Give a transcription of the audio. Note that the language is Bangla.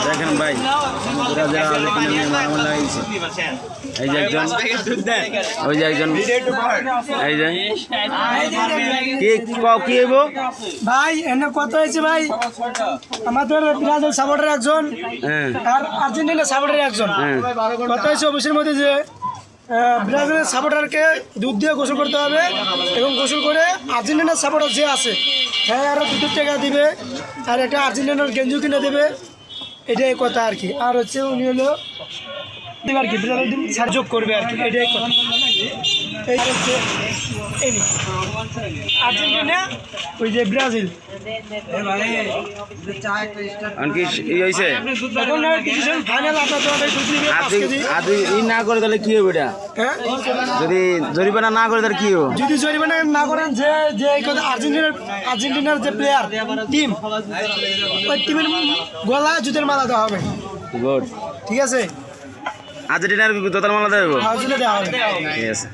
দেখেন ভাই এই যে একজন ওই যে একজন এই যে কি হইব ভাই এনে কত হয়েছে ভাই আমাদের ব্রাজিল সাপোর্টার একজন আর আর্জেন্টিনা সাপোর্টার একজন কত হয়েছে অফিসের মধ্যে যে ব্রাজিলের সাপোর্টারকে দুধ দিয়ে গোসল করতে হবে এবং গোসল করে আর্জেন্টিনার সাপোর্টার যে আছে হ্যাঁ আরও 2 টাকা দিবে আর একটা আর্জেন্টিনার গেঞ্জু কিনে দেবে এটাই কথা আর কি আর হচ্ছে উনি হলো দেবে আর কি ব্রাজিল সাহায্য করবে আর কি এটাই কথা এই হচ্ছে এই আর্জেন্টিনা ওই যে ব্রাজিল না করে তাহলে কি হবে এটা যদি জরিমানা না করে তাহলে কি হবে যদি জরিমানা না করেন যে যে আর্জেন্টিনার যে প্লেয়ার টিম ওই টিমের গলা জুতের মালা দেওয়া হবে গুড ঠিক আছে আর্জেন্টিনার জুতার মালা দেওয়া হবে দেওয়া হবে ঠিক আছে